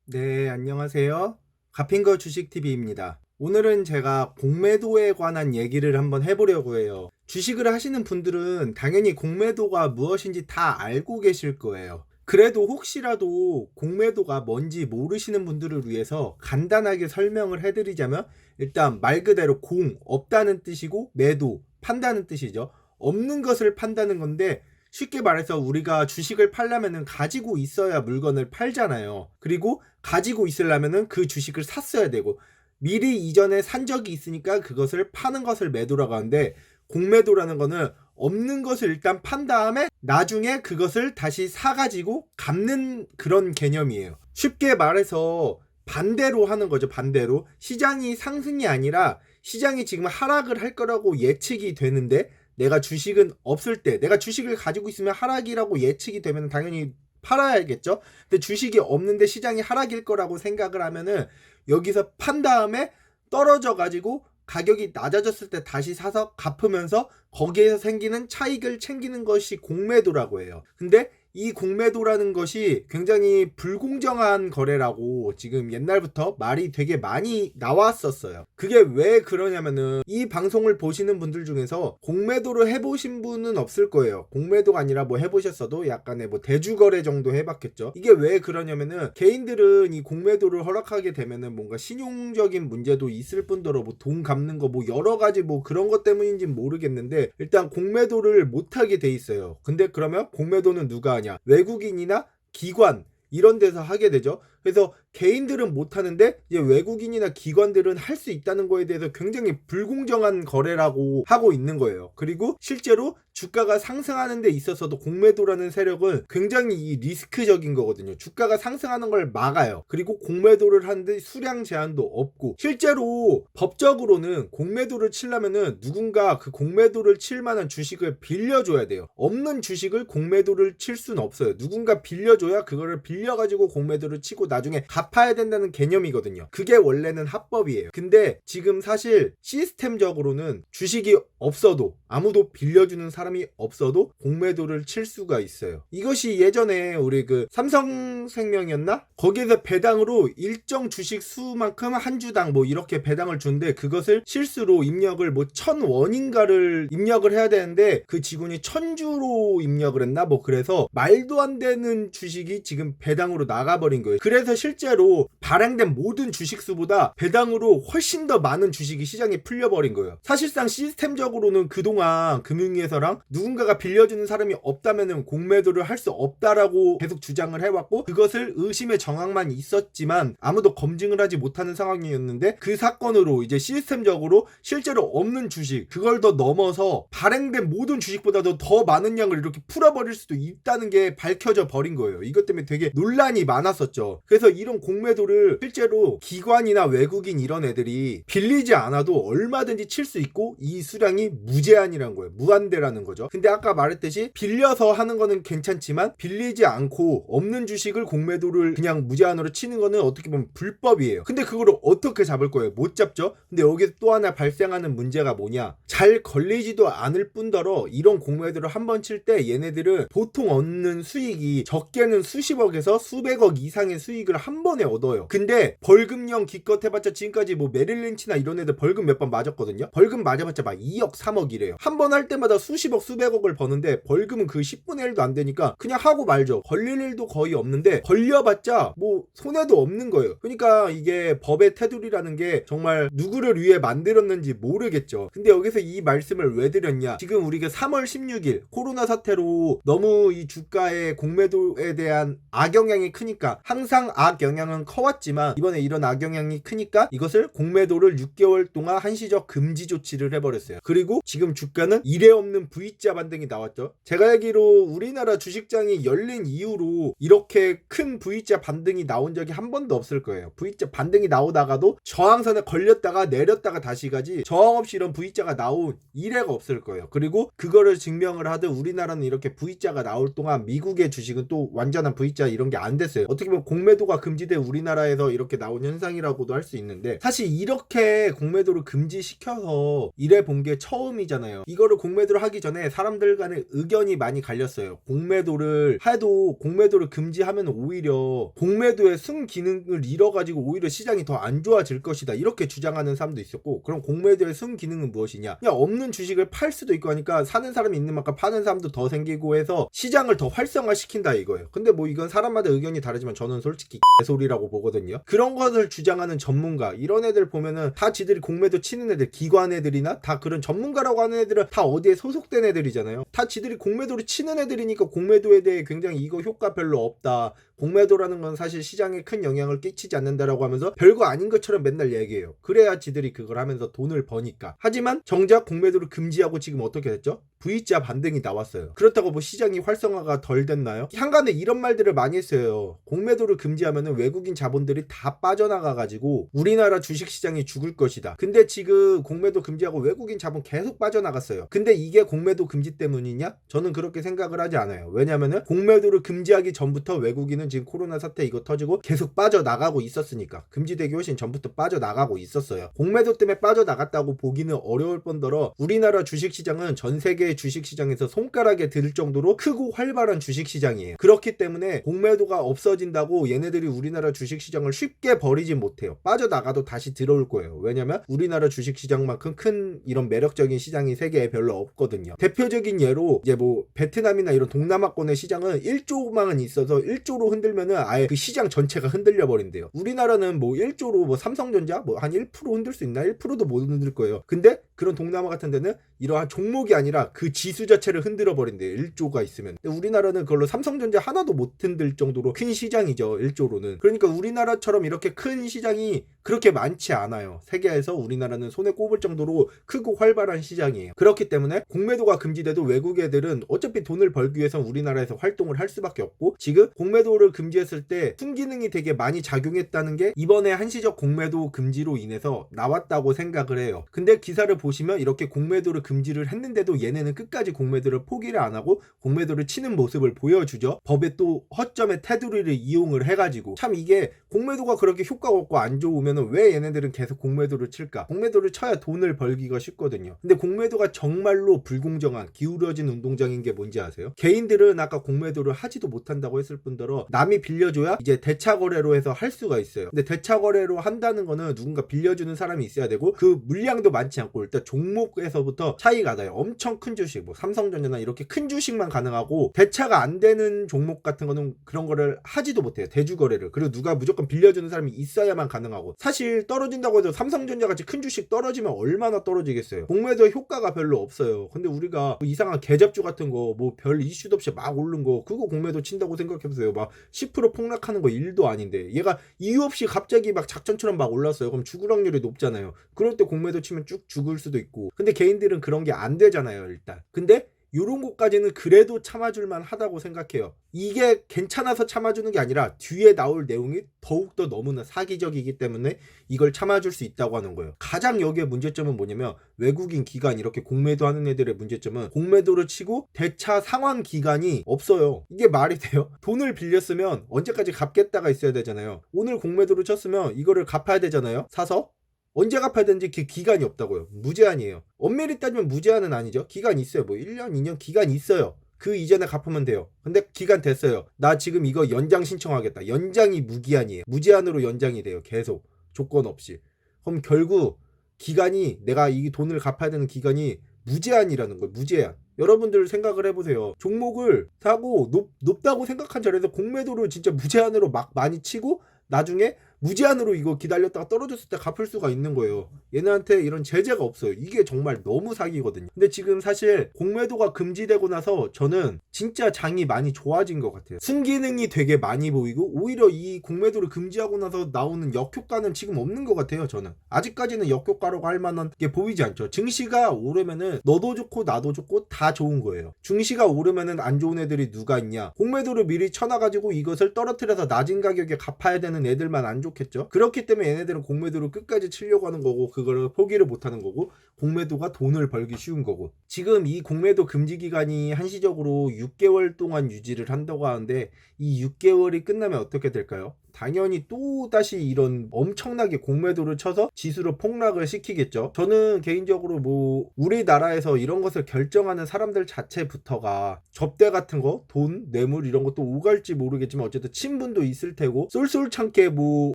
네, 안녕하세요. 가핑거 주식TV입니다. 오늘은 제가 공매도에 관한 얘기를 한번 해보려고 해요. 주식을 하시는 분들은 당연히 공매도가 무엇인지 다 알고 계실 거예요. 그래도 혹시라도 공매도가 뭔지 모르시는 분들을 위해서 간단하게 설명을 해드리자면, 일단 말 그대로 공, 없다는 뜻이고 매도, 판다는 뜻이죠. 없는 것을 판다는 건데, 쉽게 말해서 우리가 주식을 팔려면은 가지고 있어야 물건을 팔잖아요. 그리고 가지고 있으려면은 그 주식을 샀어야 되고, 미리 이전에 산 적이 있으니까 그것을 파는 것을 매도라고 하는데, 공매도라는 거는 없는 것을 일단 판 다음에 나중에 그것을 다시 사가지고 갚는 그런 개념이에요. 쉽게 말해서 반대로 하는 거죠. 반대로 시장이 상승이 아니라 시장이 지금 하락을 할 거라고 예측이 되는데, 내가 주식은 없을 때, 내가 주식을 가지고 있으면 하락이라고 예측이 되면 당연히 팔아야겠죠. 근데 주식이 없는데 시장이 하락일 거라고 생각을 하면은 여기서 판 다음에 떨어져 가지고 가격이 낮아졌을 때 다시 사서 갚으면서 거기에서 생기는 차익을 챙기는 것이 공매도라고 해요. 근데 이 공매도라는 것이 굉장히 불공정한 거래라고 지금 옛날부터 말이 되게 많이 나왔었어요. 그게 왜 그러냐면은, 이 방송을 보시는 분들 중에서 공매도를 해보신 분은 없을 거예요. 공매도가 아니라 뭐 해보셨어도 약간의 뭐 대주거래 정도 해봤겠죠. 이게 왜 그러냐면은, 개인들은 이 공매도를 허락하게 되면은 뭔가 신용적인 문제도 있을 뿐더러 뭐 돈 갚는 거 뭐 여러 가지 뭐 그런 것 때문인지는 모르겠는데, 일단 공매도를 못하게 돼 있어요. 근데 그러면 공매도는 누가 하냐? 외국인이나 기관 이런 데서 하게 되죠. 그래서 개인들은 못하는데 이제 외국인이나 기관들은 할 수 있다는 거에 대해서 굉장히 불공정한 거래라고 하고 있는 거예요. 그리고 실제로 주가가 상승하는 데 있어서도 공매도라는 세력은 굉장히 이 리스크적인 거거든요. 주가가 상승하는 걸 막아요. 그리고 공매도를 하는데 수량 제한도 없고, 실제로 법적으로는 공매도를 치려면은 누군가 그 공매도를 칠 만한 주식을 빌려줘야 돼요. 없는 주식을 공매도를 칠 수는 없어요. 누군가 빌려줘야 그거를 빌려가지고 공매도를 치고 나중에 갚아야 된다는 개념이거든요. 그게 원래는 합법이에요. 근데 지금 사실 시스템적으로는 주식이 없어도, 아무도 빌려주는 사람이 없어도 공매도를 칠 수가 있어요. 이것이 예전에 우리 그 삼성생명이었나? 거기에서 배당으로 일정 주식 수만큼 한 주당 뭐 이렇게 배당을 준대. 그것을 실수로 입력을 뭐 1,000원인가를 입력을 해야 되는데 그 직원이 1,000주로 입력을 했나? 뭐 그래서 말도 안 되는 주식이 지금 배당으로 나가버린 거예요. 그래서 실제로 발행된 모든 주식수보다 배당으로 훨씬 더 많은 주식이 시장에 풀려버린 거예요. 사실상 시스템적으로는 그동안 금융위에서랑 누군가가 빌려주는 사람이 없다면 공매도를 할 수 없다라고 계속 주장을 해왔고, 그것을 의심의 정황만 있었지만 아무도 검증을 하지 못하는 상황이었는데, 그 사건으로 이제 시스템적으로 실제로 없는 주식, 그걸 더 넘어서 발행된 모든 주식보다도 더 많은 양을 이렇게 풀어버릴 수도 있다는 게 밝혀져 버린 거예요. 이것 때문에 되게 논란이 많았었죠. 그래서 이런 공매도를 실제로 기관이나 외국인 이런 애들이 빌리지 않아도 얼마든지 칠 수 있고, 이 수량이 무제한이라는 거예요. 무한대라는 거죠. 근데 아까 말했듯이 빌려서 하는 거는 괜찮지만 빌리지 않고 없는 주식을 공매도를 그냥 무제한으로 치는 거는 어떻게 보면 불법이에요. 근데 그거를 어떻게 잡을 거예요? 못 잡죠. 근데 여기서 또 하나 발생하는 문제가 뭐냐, 잘 걸리지도 않을 뿐더러 이런 공매도를 한번 칠 때 얘네들은 보통 얻는 수익이 적게는 수십억에서 수백억 이상의 수익을 한 번에 얻어요. 근데 벌금형 기껏 해봤자 지금까지 뭐 메릴 린치나 이런 애들 벌금 몇 번 맞았거든요. 벌금 맞아봤자 막 2억 3억 이래요. 한 번 할 때마다 수십억 수백억을 버는데 벌금은 그 10분의 1도 안 되니까 그냥 하고 말죠. 걸릴 일도 거의 없는데 걸려봤자 뭐 손해도 없는 거예요. 그러니까 이게 법의 테두리라는 게 정말 누구를 위해 만들었는지 모르겠죠. 근데 여기서 이 말씀을 왜 드렸냐, 지금 우리가 3월 16일 코로나 사태로 너무 이 주가의 공매도에 대한 악영향이 크니까, 항상 악영향은 커왔지만 이번에 이런 악영향이 크니까 이것을 공매도를 6개월 동안 한시적 금지 조치를 해버렸어요. 그리고 지금 주가는 이래 없는 V자 반등이 나왔죠. 제가 알기로 우리나라 주식장이 열린 이후로 이렇게 큰 V자 반등이 나온 적이 한 번도 없을 거예요. V자 반등이 나오다가도 저항선에 걸렸다가 내렸다가 다시 가지, 저항 없이 이런 V자가 나온 이래가 없을 거예요. 그리고 그거를 증명을 하듯 우리나라는 이렇게 V자가 나올 동안 미국의 주식은 또 완전한 V자 이런 게 안 됐어요. 어떻게 보면 공매도가 금지된 우리나라에서 이렇게 나온 현상이라고도 할 수 있는데, 사실 이렇게 공매도를 금지시켜서 이래 본 게 처음이잖아요. 있잖아요. 이거를 공매도를 하기 전에 사람들 간에 의견이 많이 갈렸어요. 공매도를 해도 공매도를 금지하면 오히려 공매도의 순기능을 잃어가지고 오히려 시장이 더 안 좋아질 것이다, 이렇게 주장하는 사람도 있었고, 그럼 공매도의 순기능은 무엇이냐, 그냥 없는 주식을 팔 수도 있고 하니까 사는 사람이 있는 만큼 파는 사람도 더 생기고 해서 시장을 더 활성화시킨다 이거예요. 근데 뭐 이건 사람마다 의견이 다르지만 저는 솔직히 개소리라고 보거든요. 그런 것을 주장하는 전문가, 이런 애들 보면은 다 지들이 공매도 치는 애들, 기관 애들이나 다 그런 전문가라고 하는 애들은 다 어디에 소속된 애들이잖아요. 다 지들이 공매도를 치는 애들이니까 공매도에 대해 굉장히 이거 효과 별로 없다, 공매도라는 건 사실 시장에 큰 영향을 끼치지 않는다라고 하면서 별거 아닌 것처럼 맨날 얘기해요. 그래야 지들이 그걸 하면서 돈을 버니까. 하지만 정작 공매도를 금지하고 지금 어떻게 됐죠? V자 반등이 나왔어요. 그렇다고 뭐 시장이 활성화가 덜 됐나요? 향간에 이런 말들을 많이 했어요. 공매도를 금지하면은 외국인 자본들이 다 빠져나가가지고 우리나라 주식시장이 죽을 것이다. 근데 지금 공매도 금지하고 외국인 자본 계속 빠져나갔어요. 근데 이게 공매도 금지 때문이냐? 저는 그렇게 생각을 하지 않아요. 왜냐면은 공매도를 금지하기 전부터 외국인은 지금 코로나 사태 이거 터지고 계속 빠져나가고 있었으니까. 금지되기 훨씬 전부터 빠져나가고 있었어요. 공매도 때문에 빠져나갔다고 보기는 어려울 뿐더러 우리나라 주식시장은 전 세계 주식시장에서 손가락에 들 정도로 크고 활발한 주식시장이에요. 그렇기 때문에 공매도가 없어진다고 얘네들이 우리나라 주식시장을 쉽게 버리진 못해요. 빠져나가도 다시 들어올 거예요. 왜냐면 우리나라 주식시장만큼 큰 이런 매력적인 시장이 세계에 별로 없거든요. 대표적인 예로 이제 뭐 베트남이나 이런 동남아권의 시장은 1조만 있어서 1조로 흔들면은 아예 그 시장 전체가 흔들려 버린대요. 우리나라는 뭐 1조로 뭐 삼성전자 뭐 한 1% 흔들 수 있나? 1%도 못 흔들 거예요. 근데 그런 동남아 같은 데는 이러한 종목이 아니라 그 지수 자체를 흔들어 버린대요. 1조가 있으면. 근데 우리나라는 그걸로 삼성전자 하나도 못 흔들 정도로 큰 시장이죠. 1조로는. 그러니까 우리나라처럼 이렇게 큰 시장이 그렇게 많지 않아요. 세계에서 우리나라는 손에 꼽을 정도로 크고 활발한 시장이에요. 그렇기 때문에 공매도가 금지돼도 외국 애들은 어차피 돈을 벌기 위해서 우리나라에서 활동을 할 수밖에 없고, 지금 공매도를 금지했을 때 순기능이 되게 많이 작용했다는 게 이번에 한시적 공매도 금지로 인해서 나왔다고 생각을 해요. 근데 기사를 보시면 이렇게 공매도를 금지를 했는데도 얘네는 끝까지 공매도를 포기를 안 하고 공매도를 치는 모습을 보여주죠. 법의 또 허점의 테두리를 이용을 해가지고. 참 이게 공매도가 그렇게 효과가 없고 안 좋으면 왜 얘네들은 계속 공매도를 칠까? 공매도를 쳐야 돈을 벌기가 쉽거든요. 근데 공매도가 정말로 불공정한 기울어진 운동장인 게 뭔지 아세요? 개인들은 아까 공매도를 하지도 못한다고 했을 뿐더러 남이 빌려줘야 이제 대차거래로 해서 할 수가 있어요. 근데 대차거래로 한다는 거는 누군가 빌려주는 사람이 있어야 되고 그 물량도 많지 않고 일단 종목에서부터 차이가 나요. 엄청 큰 주식, 뭐 삼성전자나 이렇게 큰 주식만 가능하고 대차가 안 되는 종목 같은 거는 그런 거를 하지도 못해요. 대주거래를. 그리고 누가 무조건 빌려주는 사람이 있어야만 가능하고, 사실 떨어진다고 해도 삼성전자 같이 큰 주식 떨어지면 얼마나 떨어지겠어요. 공매도 효과가 별로 없어요. 근데 우리가 뭐 이상한 계잡주 같은 거 뭐 별 이슈도 없이 막 오른 거 그거 공매도 친다고 생각해보세요. 막 10% 폭락하는 거 일도 아닌데 얘가 이유 없이 갑자기 막 작전처럼 막 올랐어요. 그럼 죽을 확률이 높잖아요. 그럴 때 공매도 치면 쭉 죽을 수도 있고. 근데 개인들은 그런 게 안 되잖아요 일단. 근데 요런 것까지는 그래도 참아줄만 하다고 생각해요. 이게 괜찮아서 참아주는 게 아니라 뒤에 나올 내용이 더욱더 너무나 사기적이기 때문에 이걸 참아줄 수 있다고 하는 거예요. 가장 여기에 문제점은 뭐냐면 외국인 기관 이렇게 공매도 하는 애들의 문제점은 공매도를 치고 대차 상환 기간이 없어요. 이게 말이 돼요? 돈을 빌렸으면 언제까지 갚겠다가 있어야 되잖아요. 오늘 공매도를 쳤으면 이거를 갚아야 되잖아요. 사서 언제 갚아야 되는지 그 기간이 없다고요. 무제한이에요. 엄밀히 따지면 무제한은 아니죠. 기간이 있어요. 뭐 1년, 2년 기간이 있어요. 그 이전에 갚으면 돼요. 근데 기간 됐어요. 나 지금 이거 연장 신청하겠다. 연장이 무기한이에요. 무제한으로 연장이 돼요. 계속. 조건 없이. 그럼 결국 기간이, 내가 이 돈을 갚아야 되는 기간이 무제한이라는 거예요. 무제한. 여러분들 생각을 해보세요. 종목을 사고 높다고 생각한 자리에서 공매도를 진짜 무제한으로 막 많이 치고 나중에 무제한으로 이거 기다렸다가 떨어졌을 때 갚을 수가 있는 거예요. 얘네한테 이런 제재가 없어요. 이게 정말 너무 사기거든요. 근데 지금 사실 공매도가 금지되고 나서 저는 진짜 장이 많이 좋아진 것 같아요. 순기능이 되게 많이 보이고 오히려 이 공매도를 금지하고 나서 나오는 역효과는 지금 없는 것 같아요. 저는 아직까지는 역효과라고 할 만한 게 보이지 않죠. 증시가 오르면은 너도 좋고 나도 좋고 다 좋은 거예요. 증시가 오르면은 안 좋은 애들이 누가 있냐? 공매도를 미리 쳐놔가지고 이것을 떨어뜨려서 낮은 가격에 갚아야 되는 애들만 안 좋겠죠. 그렇기 때문에 얘네들은 공매도를 끝까지 치려고 하는 거고 그거를 포기를 못하는 거고, 공매도가 돈을 벌기 쉬운 거고. 지금 이 공매도 금지 기간이 한시적으로 6개월 동안 유지를 한다고 하는데 이 6개월이 끝나면 어떻게 될까요? 당연히 또 다시 이런 엄청나게 공매도를 쳐서 지수를 폭락을 시키겠죠. 저는 개인적으로 뭐 우리나라에서 이런 것을 결정하는 사람들 자체부터가 접대 같은 거, 돈, 뇌물 이런 것도 오갈지 모르겠지만 어쨌든 친분도 있을 테고 쏠쏠찮게 뭐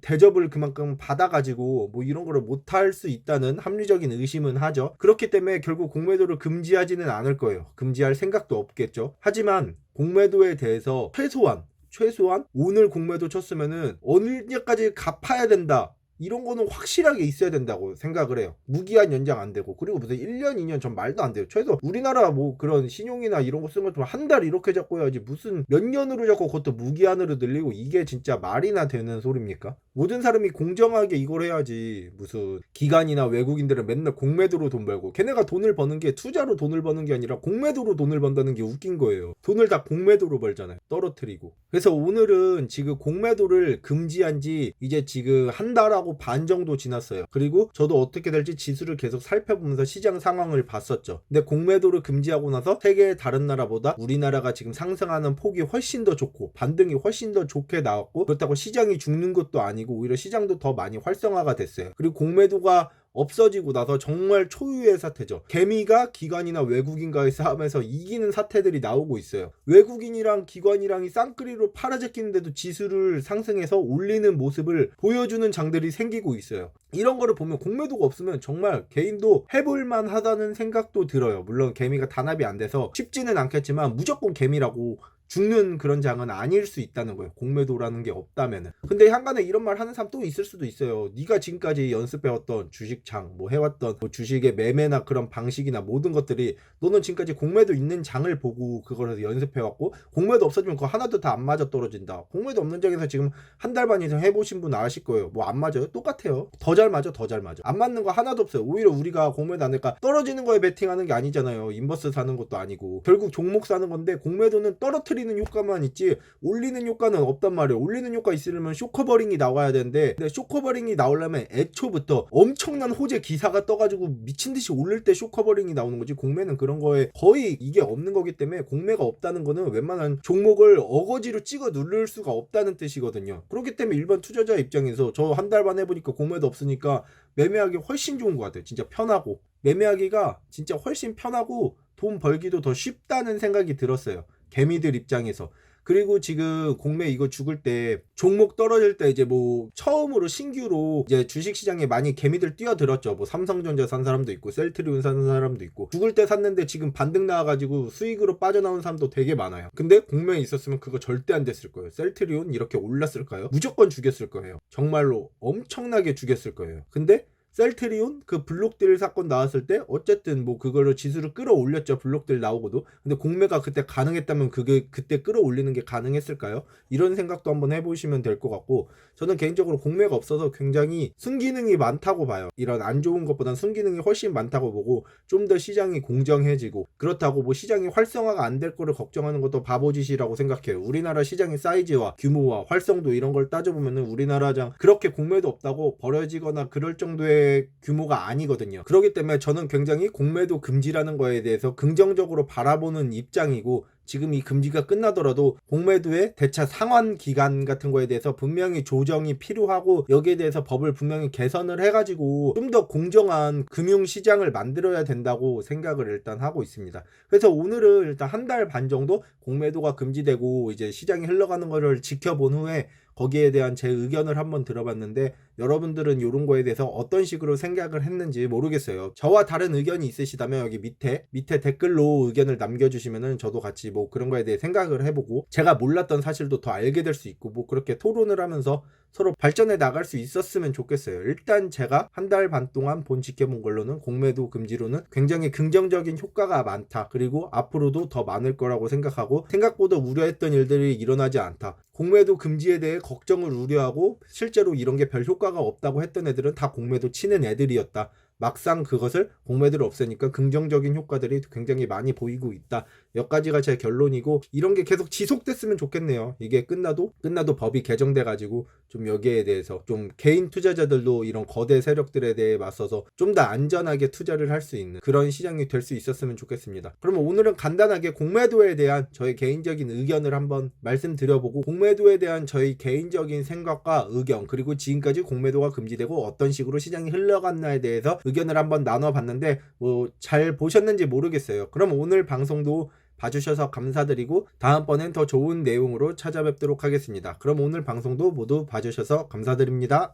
대접을 그만큼 받아가지고 뭐 이런 거를 못할 수 있다는 합리적인 의심은 하죠. 그렇기 때문에 결국 공매도를 금지하지는 않을 거예요. 금지할 생각도 없겠죠. 하지만 공매도에 대해서 최소한 오늘 공매도 쳤으면은 언제까지 갚아야 된다, 이런 거는 확실하게 있어야 된다고 생각을 해요. 무기한 연장 안 되고, 그리고 무슨 1년 2년 전 말도 안 돼요. 최소 우리나라 뭐 그런 신용이나 이런 거 쓰는 거 좀 한 달 이렇게 잡고 해야지 무슨 몇 년으로 잡고 그것도 무기한으로 늘리고, 이게 진짜 말이나 되는 소리입니까? 모든 사람이 공정하게 이걸 해야지. 무슨 기관이나 외국인들은 맨날 공매도로 돈 벌고, 걔네가 돈을 버는 게 투자로 돈을 버는 게 아니라 공매도로 돈을 번다는 게 웃긴 거예요. 돈을 다 공매도로 벌잖아요. 떨어뜨리고. 그래서 오늘은 지금 공매도를 금지한 지 이제 지금 한 달하고 반 정도 지났어요. 그리고 저도 어떻게 될지 지수를 계속 살펴보면서 시장 상황을 봤었죠. 근데 공매도를 금지하고 나서 세계의 다른 나라보다 우리나라가 지금 상승하는 폭이 훨씬 더 좋고 반등이 훨씬 더 좋게 나왔고, 그렇다고 시장이 죽는 것도 아니고 오히려 시장도 더 많이 활성화가 됐어요. 그리고 공매도가 없어지고 나서 정말 초유의 사태죠. 개미가 기관이나 외국인과의 싸움에서 이기는 사태들이 나오고 있어요. 외국인이랑 기관이랑이 쌍끌이로 팔아제끼는데도 지수를 상승해서 올리는 모습을 보여주는 장들이 생기고 있어요. 이런 거를 보면 공매도가 없으면 정말 개인도 해볼만 하다는 생각도 들어요. 물론 개미가 단합이 안 돼서 쉽지는 않겠지만 무조건 개미라고 죽는 그런 장은 아닐 수 있다는 거예요. 공매도라는 게 없다면은. 근데 한간에 이런 말 하는 사람 또 있을 수도 있어요. 네가 지금까지 연습해왔던 주식장, 뭐 해왔던 뭐 주식의 매매나 그런 방식이나 모든 것들이 너는 지금까지 공매도 있는 장을 보고 그걸 연습해왔고, 공매도 없어지면 그거 하나도 다 안 맞아 떨어진다. 공매도 없는 장에서 지금 한 달 반 이상 해보신 분 아실 거예요. 뭐 안 맞아요? 똑같아요. 더 잘 맞아. 안 맞는 거 하나도 없어요. 오히려 우리가 공매도 안 할까 떨어지는 거에 베팅하는 게 아니잖아요. 인버스 사는 것도 아니고 결국 종목 사는 건데, 공매도는 떨어뜨리는 효과만 있지 올리는 효과는 없단 말이에요. 올리는 효과 있으려면 쇼커버링이 나와야 되는데, 근데 쇼커버링이 나오려면 애초부터 엄청난 호재 기사가 떠가지고 미친듯이 오를 때 쇼커버링이 나오는 거지, 공매는 그런 거에 거의 이게 없는 거기 때문에 공매가 없다는 거는 웬만한 종목을 어거지로 찍어 누를 수가 없다는 뜻이거든요. 그렇기 때문에 일반 투자자 입장에서 저 한 달 반 해보니까 공매도 없으니까 매매하기 훨씬 좋은 것 같아요. 진짜 편하고, 매매하기가 진짜 훨씬 편하고 돈 벌기도 더 쉽다는 생각이 들었어요. 개미들 입장에서. 그리고 지금 공매 이거 죽을 때 종목 떨어질 때 이제 뭐 처음으로 신규로 이제 주식시장에 많이 개미들 뛰어들었죠. 뭐 삼성전자 산 사람도 있고 셀트리온 산 사람도 있고, 죽을 때 샀는데 지금 반등 나와가지고 수익으로 빠져나온 사람도 되게 많아요. 근데 공매에 있었으면 그거 절대 안 됐을 거예요. 셀트리온 이렇게 올랐을까요? 무조건 죽였을 거예요. 정말로 엄청나게 죽였을 거예요. 근데 셀트리온 그 블록딜 사건 나왔을 때 어쨌든 뭐 그걸로 지수를 끌어올렸죠. 블록딜 나오고도. 근데 공매가 그때 가능했다면 그게 그때 끌어올리는 게 가능했을까요? 이런 생각도 한번 해보시면 될 것 같고, 저는 개인적으로 공매가 없어서 굉장히 순기능이 많다고 봐요. 이런 안 좋은 것보단 순기능이 훨씬 많다고 보고, 좀 더 시장이 공정해지고, 그렇다고 뭐 시장이 활성화가 안 될 거를 걱정하는 것도 바보짓이라고 생각해요. 우리나라 시장의 사이즈와 규모와 활성도 이런 걸 따져보면은 우리나라장 그렇게 공매도 없다고 버려지거나 그럴 정도의 규모가 아니거든요. 그렇기 때문에 저는 굉장히 공매도 금지라는 거에 대해서 긍정적으로 바라보는 입장이고, 지금 이 금지가 끝나더라도 공매도의 대차 상환 기간 같은 거에 대해서 분명히 조정이 필요하고, 여기에 대해서 법을 분명히 개선을 해가지고 좀 더 공정한 금융시장을 만들어야 된다고 생각을 일단 하고 있습니다. 그래서 오늘은 일단 한 달 반 정도 공매도가 금지되고 이제 시장이 흘러가는 거를 지켜본 후에 거기에 대한 제 의견을 한번 들어봤는데, 여러분들은 이런 거에 대해서 어떤 식으로 생각을 했는지 모르겠어요. 저와 다른 의견이 있으시다면 여기 밑에 댓글로 의견을 남겨주시면은 저도 같이 뭐 그런 거에 대해 생각을 해보고, 제가 몰랐던 사실도 더 알게 될 수 있고, 뭐 그렇게 토론을 하면서 서로 발전해 나갈 수 있었으면 좋겠어요. 일단 제가 한 달 반 동안 지켜본 걸로는 공매도 금지로는 굉장히 긍정적인 효과가 많다. 그리고 앞으로도 더 많을 거라고 생각하고, 생각보다 우려했던 일들이 일어나지 않다. 공매도 금지에 대해 걱정을 우려하고 실제로 이런 게 별 효과가 없다고 했던 애들은 다 공매도 치는 애들이었다. 막상 그것을 공매도를 없애니까 긍정적인 효과들이 굉장히 많이 보이고 있다. 여기까지가 제 결론이고, 이런 게 계속 지속됐으면 좋겠네요. 이게 끝나도 법이 개정돼 가지고 좀 여기에 대해서 좀 개인 투자자들도 이런 거대 세력들에 대해 맞서서 좀 더 안전하게 투자를 할 수 있는 그런 시장이 될 수 있었으면 좋겠습니다. 그러면 오늘은 간단하게 공매도에 대한 저의 개인적인 의견을 한번 말씀드려보고, 공매도에 대한 저희 개인적인 생각과 의견, 그리고 지금까지 공매도가 금지되고 어떤 식으로 시장이 흘러갔나에 대해서 의견을 한번 나눠봤는데 뭐 잘 보셨는지 모르겠어요. 그럼 오늘 방송도 봐주셔서 감사드리고 다음번엔 더 좋은 내용으로 찾아뵙도록 하겠습니다. 그럼 오늘 방송도 모두 봐주셔서 감사드립니다.